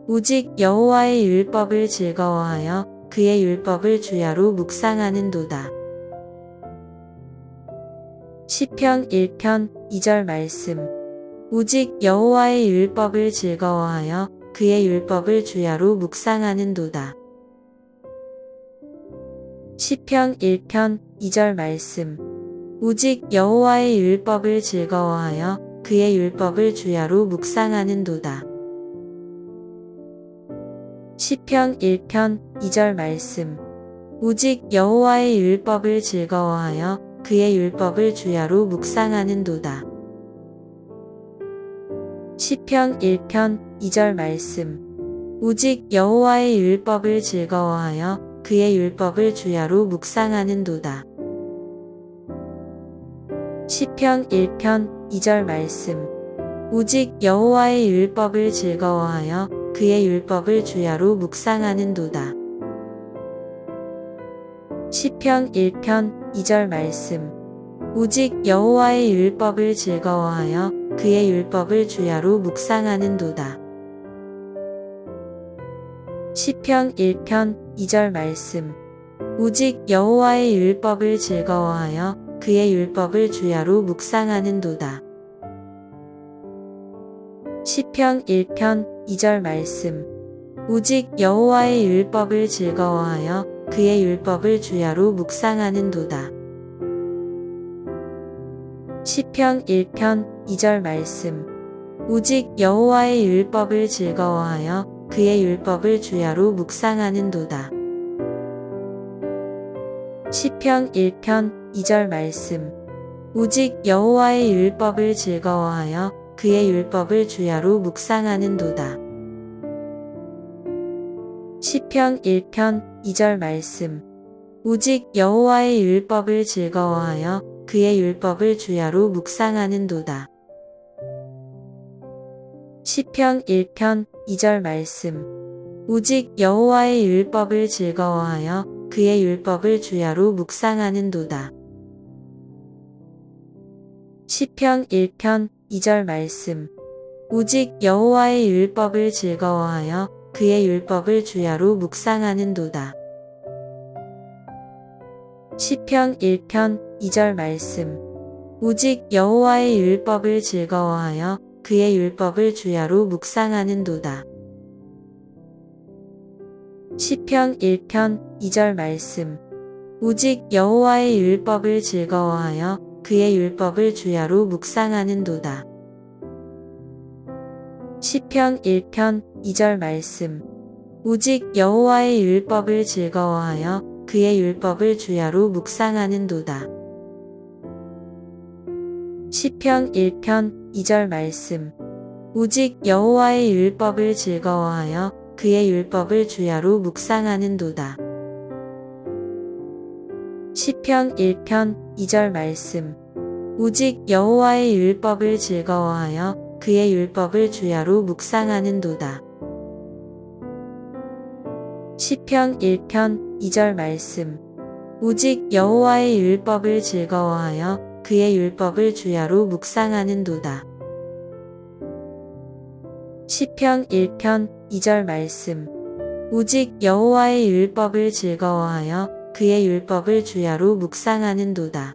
오직 여호와의 율법을 즐거워하여 그의 율법을 주야로 묵상하는도다. 시편 1편 2절 말씀. 오직 여호와의 율법을 즐거워하여 그의 율법을 주야로 묵상하는도다. 시편 1편 2절 말씀. 오직 여호와의 율법을 즐거워하여 그의 율법을 주야로 묵상하는도다. 시편 1편 2절 말씀. 오직 여호와의 율법을 즐거워하여 그의 율법을 주야로 묵상하는도다. 시편 1편 2절 말씀. 오직 여호와의 율법을 즐거워하여 그의 율법을 주야로 묵상하는도다. 시편 1편 2절 말씀. 오직 여호와의 율법을 즐거워하여 그의 율법을 주야로 묵상하는도다. 시편 1편 2절 말씀. 오직 여호와의 율법을 즐거워하여 그의 율법을 주야로 묵상하는도다. 시편 1편 2절 말씀. 오직 여호와의 율법을 즐거워하여 그의 율법을 주야로 묵상하는도다. 시편 1편 2절 말씀. 오직 여호와의 율법을 즐거워하여 그의 율법을 주야로 묵상하는도다. 시편 1편 2절 말씀. 오직 여호와의 율법을 즐거워하여 그의 율법을 주야로 묵상하는도다. 시편 1편 2절 말씀. 오직 여호와의 율법을 즐거워하여 그의 율법을 주야로 묵상하는도다. 시편 1편 2절 말씀. 오직 여호와의 율법을 즐거워하여 그의 율법을 주야로 묵상하는도다. 시편 1편 2절 말씀. 오직 여호와의 율법을 즐거워하여 그의 율법을 주야로 묵상하는도다. 시편 1편 2절 말씀. 오직 여호와의 율법을 즐거워하여 그의 율법을 주야로 묵상하는도다. 시편 1편 2절 말씀. 오직 여호와의 율법을 즐거워하여 그의 율법을 주야로 묵상하는도다. 시편 1편 2절 말씀. 오직 여호와의 율법을 즐거워하여 그의 율법을 주야로 묵상하는도다. 시편 1편 2절 말씀. 오직 여호와의 율법을 즐거워하여 그의 율법을 주야로 묵상하는도다. 시편 1편 2절 말씀. 오직 여호와의 율법을 즐거워하여 그의 율법을 주야로 묵상하는도다. 시편 1편 2절 말씀. 오직 여호와의 율법을 즐거워하여 그의 율법을 주야로 묵상하는도다. 시편 1편 2절 말씀. 오직 여호와의 율법을 즐거워하여 그의 율법을 주야로 묵상하는도다. 시편 1편 2절 말씀. 오직 여호와의 율법을 즐거워하여 그의 율법을 주야로 묵상하는도다.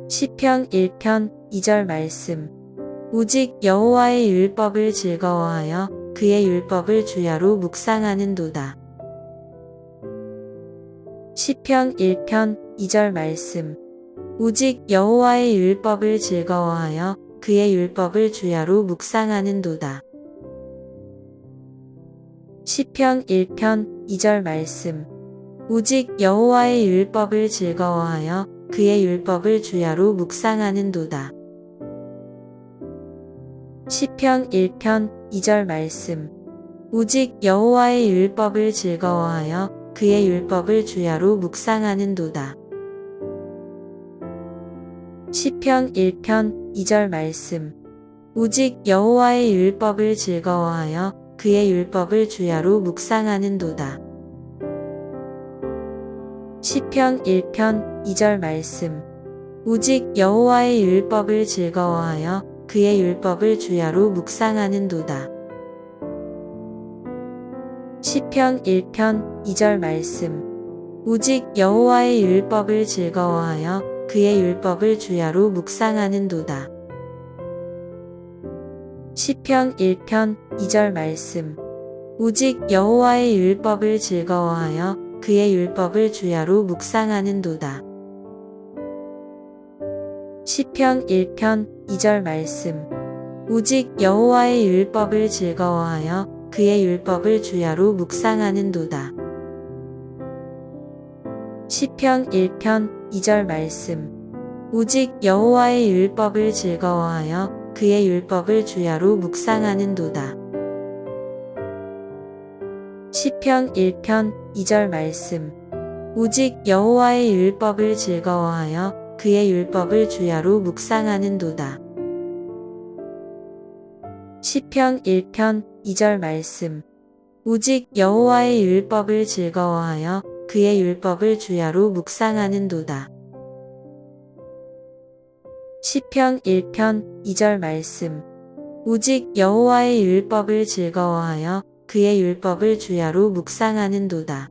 시편 1편 2절 말씀. 오직 여호와의 율법을 즐거워하여 그의 율법을 주야로 묵상하는도다. 시편 1편 2절 말씀. 오직 여호와의 율법을 즐거워하여 그의 율법을 주야로 묵상하는도다. 시편 1편 2절 말씀. 오직 여호와의 율법을 즐거워하여 그의 율법을 주야로 묵상하는도다. 시편 1편 2절 말씀. 오직 여호와의 율법을 즐거워하여 그의 율법을 주야로 묵상하는도다. 시편 1편 2절 말씀. 오직 여호와의 율법을 즐거워하여 그의 율법을 주야로 묵상하는도다. 시편 1편 2절 말씀. 오직 여호와의 율법을 즐거워하여 그의 율법을 주야로 묵상하는도다. 시편 1편 2절 말씀. 오직 여호와의 율법을 즐거워하여 그의 율법을 주야로 묵상하는도다. 시편 1편 2절 말씀. 오직 여호와의 율법을 즐거워하여 그의 율법을 주야로 묵상하는도다. 시편 1편 2절 말씀. 오직 여호와의 율법을 즐거워하여 그의 율법을 주야로 묵상하는도다. 시편 1편 2절 말씀. 오직 여호와의 율법을 즐거워하여 그의 율법을 주야로 묵상하는도다. 시편 1편 2절 말씀. 오직 여호와의 율법을 즐거워하여 그의 율법을 주야로 묵상하는도다. 시편 1편 2절 말씀. 오직 여호와의 율법을 즐거워하여 그의 율법을 주야로 묵상하는도다. 시편 1편 2절 말씀. 오직 여호와의 율법을 즐거워하여 그의 율법을 주야로 묵상하는도다.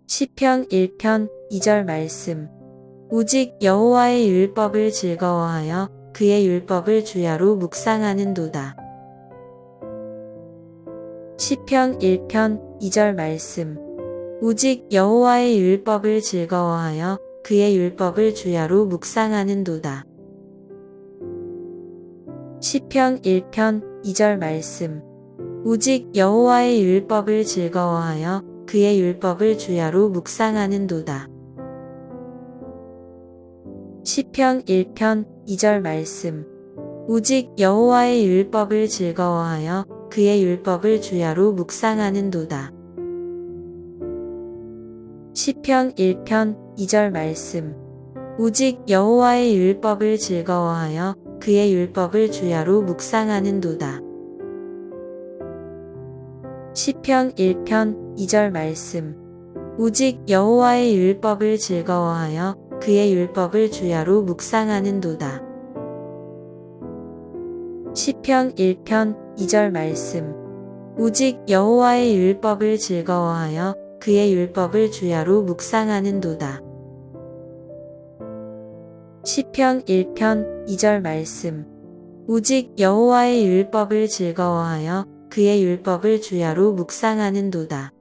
시편 1편 2절 말씀. 오직 여호와의 율법을 즐거워하여 그의 율법을 주야로 묵상하는도다. 시편 1편 2절 말씀. 오직 여호와의 율법을 즐거워하여 그의 율법을 주야로 묵상하는도다. 시편 1편 2절 말씀. 오직 여호와의 율법을 즐거워하여 그의 율법을 주야로 묵상하는도다. 시편 1편 2절 말씀. 오직 여호와의 율법을 즐거워하여 그의 율법을 주야로 묵상하는도다. 시편 1편 2절 말씀. 오직 여호와의 율법을 즐거워하여 그의 율법을 주야로 묵상하는도다. 시편 1편 2절 말씀. 오직 여호와의 율법을 즐거워하여 그의 율법을 주야로 묵상하는도다. 시편 1편 2절 말씀. 오직 여호와의 율법을 즐거워하여 그의 율법을 주야로 묵상하는도다. 시편 1편 2절 말씀. 오직 여호와의 율법을 즐거워하여 그의 율법을 주야로 묵상하는도다.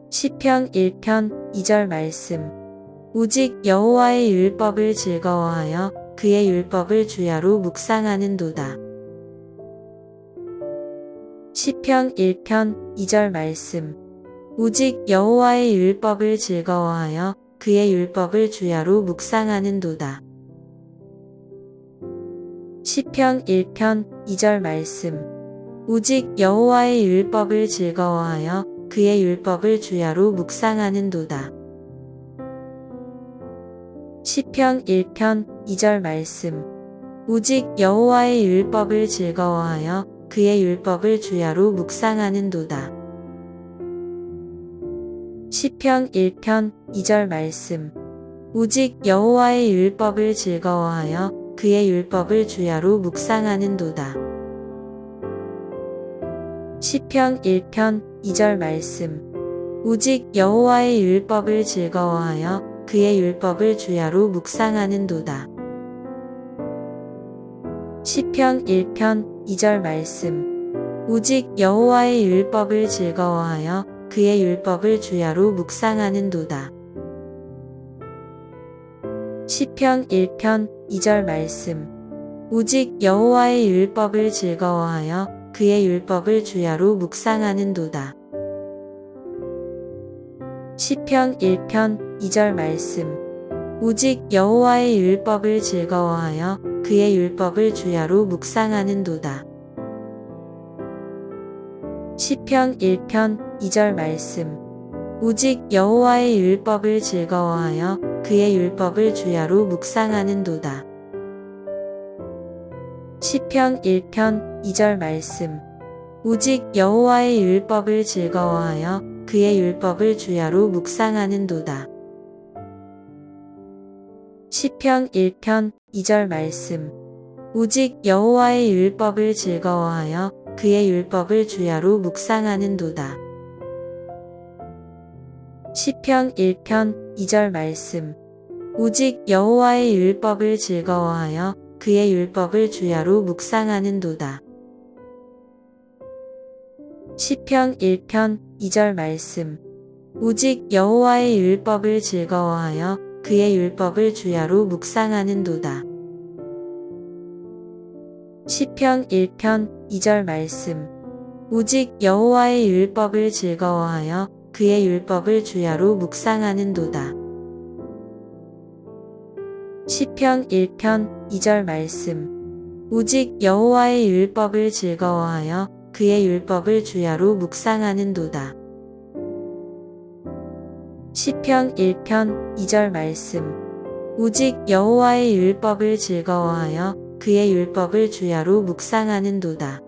시편 1편 2절 말씀. 오직 여호와의 율법을 즐거워하여 그의 율법을 주야로 묵상하는도다. 시편 1편 2절 말씀. 오직 여호와의 율법을 즐거워하여 그의 율법을 주야로 묵상하는도다. 시편 1편 2절 말씀. 오직 여호와의 율법을 즐거워하여 그의 율법을 주야로 묵상하는도다. 시편 1편 2절 말씀. 오직 여호와의 율법을 즐거워하여 그의 율법을 주야로 묵상하는도다. 시편 1편 2절 말씀. 오직 여호와의 율법을 즐거워하여 그의 율법을 주야로 묵상하는도다. 시편 1편 2절 말씀. 오직 여호와의 율법을 즐거워하여 그의 율법을 주야로 묵상하는도다. 시편 1편 2절 말씀. 오직 여호와의 율법을 즐거워하여 그의 율법을 주야로 묵상하는도다. 시편 1편 2절 말씀. 오직 여호와의 율법을 즐거워하여 그의 율법을 주야로 묵상하는도다. 시편 1편 2절 말씀. 오직 여호와의 율법을 즐거워하여 그의 율법을 주야로 묵상하는도다. 시편 1편 2절 말씀. 오직 여호와의 율법을 즐거워하여 그의 율법을 주야로 묵상하는도다. 시편 1편 2절 말씀. 오직 여호와의 율법을 즐거워하여 그의 율법을 주야로 묵상하는도다. 시편 1편 2절 말씀. 오직 여호와의 율법을 즐거워하여 그의 율법을 주야로 묵상하는도다. 시편 1편 2절 말씀. 오직 여호와의 율법을 즐거워하여 그의 율법을 주야로 묵상하는도다. 시편 1편 2절 말씀. 오직 여호와의 율법을 즐거워하여 그의 율법을 주야로 묵상하는도다. 시편 1편 2절 말씀. 오직 여호와의 율법을 즐거워하여 그의 율법을 주야로 묵상하는도다. 시편 1편 2절 말씀. 오직 여호와의 율법을 즐거워하여 그의 율법을 주야로 묵상하는도다. 시편 1편 2절 말씀. 오직 여호와의 율법을 즐거워하여 그의 율법을 주야로 묵상하는도다.